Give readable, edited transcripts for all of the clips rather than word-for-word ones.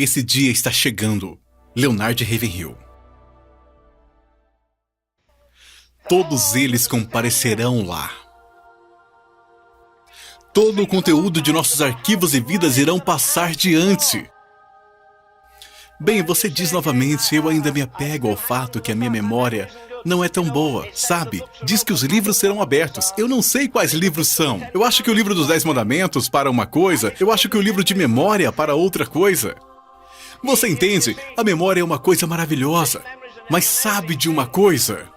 Esse dia está chegando. Leonard Ravenhill. Todos eles comparecerão lá. Todo o conteúdo de nossos arquivos e vidas irão passar diante. Bem, você diz novamente, eu ainda me apego ao fato que a minha memória não é tão boa, sabe? Diz que os livros serão abertos. Eu não sei quais livros são. Eu acho que o livro dos 10 mandamentos para uma coisa, eu acho que o livro de memória para outra coisa. Você entende? A memória é uma coisa maravilhosa. Mas sabe de uma coisa?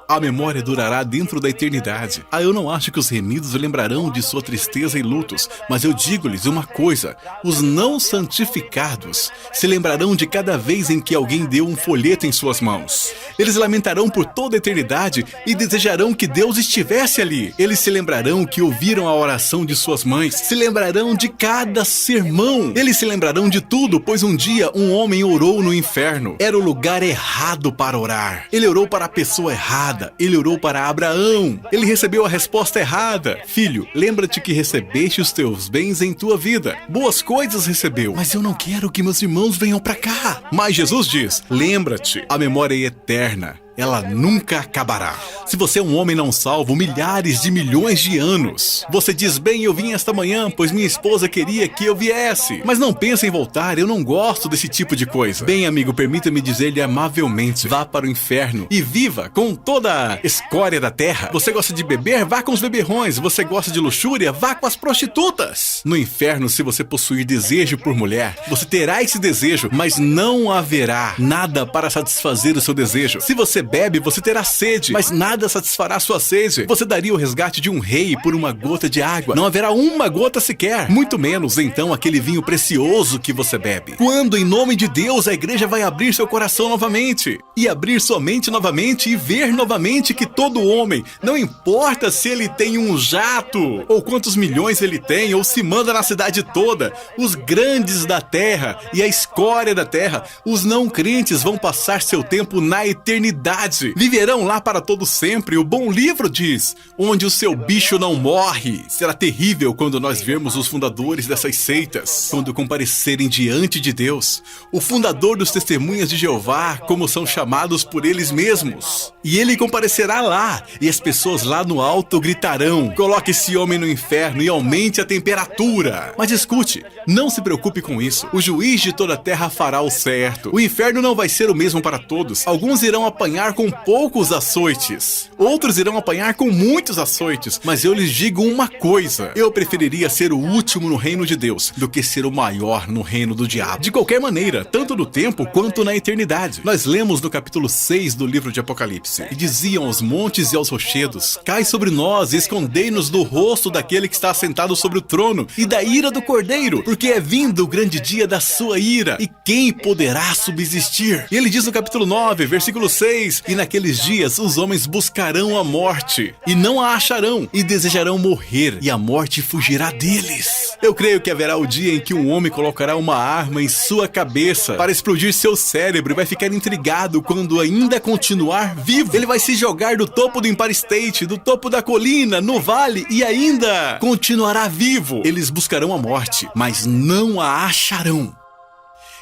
A memória durará dentro da eternidade. Eu não acho que os remidos lembrarão de sua tristeza e lutos, mas eu digo-lhes uma coisa: os não santificados se lembrarão de cada vez em que alguém deu um folheto em suas mãos. Eles lamentarão por toda a eternidade e desejarão que Deus estivesse ali. Eles se lembrarão que ouviram a oração de suas mães, se lembrarão de cada sermão. Eles se lembrarão de tudo, pois um dia um homem orou no inferno. Era o lugar errado para orar. Ele orou para a pessoa errada. Ele orou para Abraão. Ele recebeu a resposta errada. Filho, lembra-te que recebeste os teus bens em tua vida. Boas coisas recebeu. Mas eu não quero que meus irmãos venham para cá. Mas Jesus diz, lembra-te, a memória é eterna. Ela nunca acabará. Se você é um homem não salvo, milhares de milhões de anos. Você diz, bem, eu vim esta manhã, pois minha esposa queria que eu viesse. Mas não pense em voltar, eu não gosto desse tipo de coisa. Bem, amigo, permita-me dizer-lhe amavelmente, vá para o inferno e viva com toda a escória da terra. Você gosta de beber? Vá com os beberrões. Você gosta de luxúria? Vá com as prostitutas. No inferno, se você possuir desejo por mulher, você terá esse desejo, mas não haverá nada para satisfazer o seu desejo. Se você bebe, você terá sede, mas nada satisfará sua sede. Você daria o resgate de um rei por uma gota de água. Não haverá uma gota sequer. Muito menos, então, aquele vinho precioso que você bebe. Quando, em nome de Deus, a igreja vai abrir seu coração novamente. E abrir sua mente novamente e ver novamente que todo homem, não importa se ele tem um jato, ou quantos milhões ele tem, ou se manda na cidade toda, os grandes da terra e a escória da terra, os não crentes vão passar seu tempo na eternidade. Viverão lá para todo sempre. O bom livro diz, onde o seu bicho não morre. Será terrível quando nós vermos os fundadores dessas seitas, quando comparecerem diante de Deus, o fundador dos testemunhas de Jeová, como são chamados por eles mesmos. E ele comparecerá lá, e as pessoas lá no alto gritarão, coloque esse homem no inferno e aumente a temperatura. Mas escute, não se preocupe com isso. O juiz de toda a terra fará o certo. O inferno não vai ser o mesmo para todos. Alguns irão apanhar com poucos açoites. Outros irão apanhar com muitos açoites. Mas eu lhes digo uma coisa. Eu preferiria ser o último no reino de Deus do que ser o maior no reino do diabo. De qualquer maneira, tanto no tempo quanto na eternidade. Nós lemos no capítulo 6 do livro de Apocalipse. E diziam aos montes e aos rochedos, cai sobre nós e escondei-nos do rosto daquele que está assentado sobre o trono e da ira do cordeiro, porque é vindo o grande dia da sua ira. E quem poderá subsistir? E ele diz no capítulo 9, versículo 6, e naqueles dias os homens buscarão a morte, e não a acharão, e desejarão morrer, e a morte fugirá deles. Eu creio que haverá o dia em que um homem colocará uma arma em sua cabeça para explodir seu cérebro e vai ficar intrigado quando ainda continuar vivo. Ele vai se jogar do topo do Empire State, do topo da colina, no vale, e ainda continuará vivo. Eles buscarão a morte, mas não a acharão.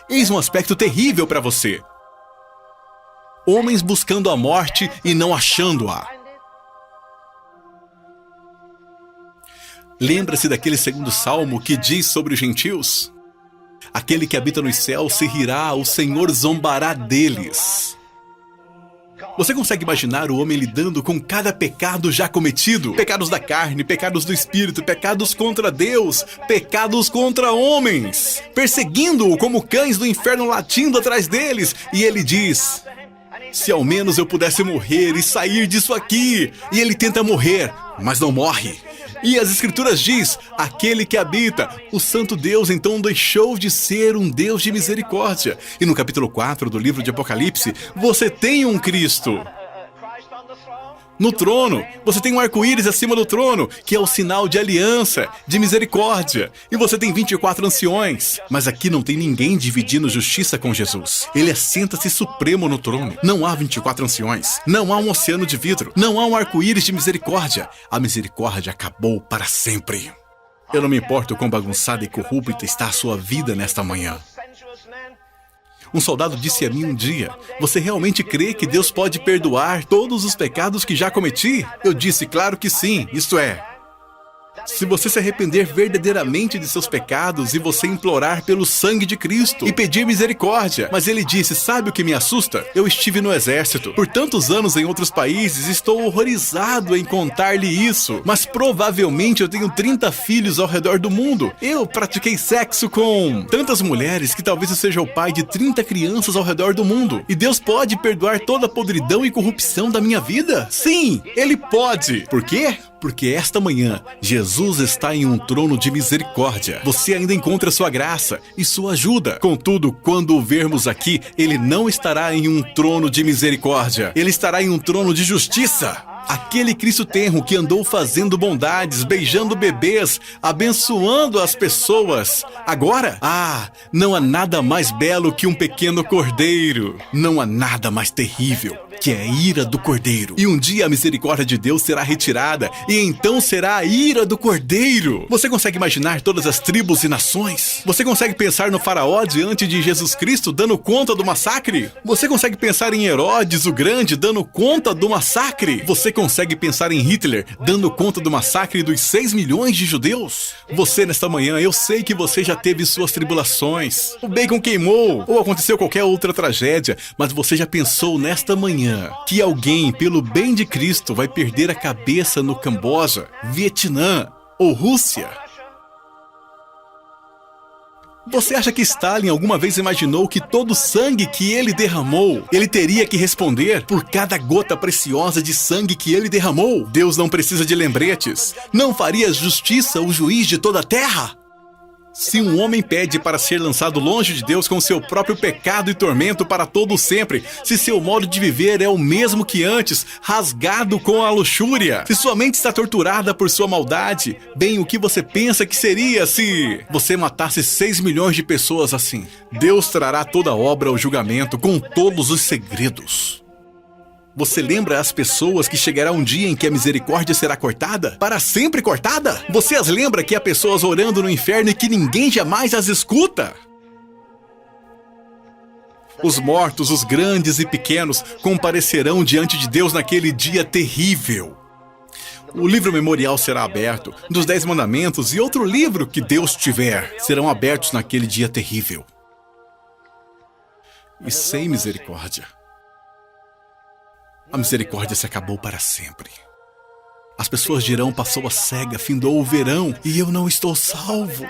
Eis um aspecto terrível para você. Homens buscando a morte e não achando-a. Lembra-se daquele segundo salmo que diz sobre os gentios? Aquele que habita nos céus se rirá, o Senhor zombará deles. Você consegue imaginar o homem lidando com cada pecado já cometido? Pecados da carne, pecados do espírito, pecados contra Deus, pecados contra homens, perseguindo-o como cães do inferno latindo atrás deles. E ele diz, se ao menos eu pudesse morrer e sair disso aqui. E ele tenta morrer, mas não morre. E as escrituras diz, aquele que habita, o santo Deus então deixou de ser um Deus de misericórdia. E no capítulo 4 do livro de Apocalipse, você tem um Cristo no trono. Você tem um arco-íris acima do trono, que é o sinal de aliança, de misericórdia. E você tem 24 anciões. Mas aqui não tem ninguém dividindo justiça com Jesus. Ele assenta-se supremo no trono. Não há 24 anciões. Não há um oceano de vidro. Não há um arco-íris de misericórdia. A misericórdia acabou para sempre. Eu não me importo quão bagunçada e corrupta está a sua vida nesta manhã. Um soldado disse a mim um dia: "Você realmente crê que Deus pode perdoar todos os pecados que já cometi?" Eu disse: "Claro que sim, isto é, se você se arrepender verdadeiramente de seus pecados e você implorar pelo sangue de Cristo e pedir misericórdia." Mas ele disse: "Sabe o que me assusta? Eu estive no exército por tantos anos em outros países, estou horrorizado em contar-lhe isso. Mas provavelmente eu tenho 30 filhos ao redor do mundo. Eu pratiquei sexo com tantas mulheres que talvez eu seja o pai de 30 crianças ao redor do mundo. E Deus pode perdoar toda a podridão e corrupção da minha vida? Sim, Ele pode. Por quê? Porque esta manhã, Jesus está em um trono de misericórdia. Você ainda encontra sua graça e sua ajuda. Contudo, quando o vermos aqui, Ele não estará em um trono de misericórdia. Ele estará em um trono de justiça. Aquele Cristo tenro que andou fazendo bondades, beijando bebês, abençoando as pessoas. Agora, não há nada mais belo que um pequeno cordeiro. Não há nada mais terrível que é a ira do cordeiro. E um dia a misericórdia de Deus será retirada, e então será a ira do cordeiro. Você consegue imaginar todas as tribos e nações? Você consegue pensar no faraó diante de Jesus Cristo dando conta do massacre? Você consegue pensar em Herodes o Grande dando conta do massacre? Você consegue pensar em Hitler dando conta do massacre dos 6 milhões de judeus? Você, nesta manhã, eu sei que você já teve suas tribulações. O bacon queimou, ou aconteceu qualquer outra tragédia, mas você já pensou nesta manhã que alguém, pelo bem de Cristo, vai perder a cabeça no Camboja, Vietnã ou Rússia? Você acha que Stalin alguma vez imaginou que todo o sangue que ele derramou, ele teria que responder por cada gota preciosa de sangue que ele derramou? Deus não precisa de lembretes. Não faria justiça o juiz de toda a terra? Se um homem pede para ser lançado longe de Deus com seu próprio pecado e tormento para todo sempre, se seu modo de viver é o mesmo que antes, rasgado com a luxúria, se sua mente está torturada por sua maldade, bem, o que você pensa que seria se você matasse 6 milhões de pessoas assim? Deus trará toda a obra ao julgamento com todos os segredos. Você lembra as pessoas que chegará um dia em que a misericórdia será cortada? Para sempre cortada? Você as lembra que há pessoas orando no inferno e que ninguém jamais as escuta? Os mortos, os grandes e pequenos, comparecerão diante de Deus naquele dia terrível. O livro memorial será aberto, dos 10 mandamentos e outro livro que Deus tiver serão abertos naquele dia terrível. E sem misericórdia, a misericórdia se acabou para sempre. As pessoas dirão: passou a cega, findou o verão, e eu não estou salvo.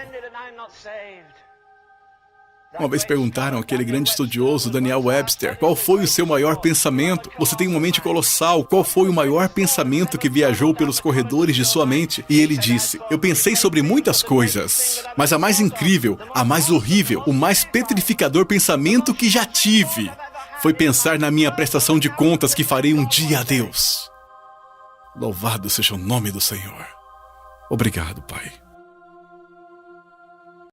Uma vez perguntaram àquele grande estudioso, Daniel Webster, qual foi o seu maior pensamento? Você tem uma mente colossal, qual foi o maior pensamento que viajou pelos corredores de sua mente? E ele disse: eu pensei sobre muitas coisas, mas a mais incrível, a mais horrível, o mais petrificador pensamento que já tive foi pensar na minha prestação de contas que farei um dia a Deus. Louvado seja o nome do Senhor. Obrigado, Pai.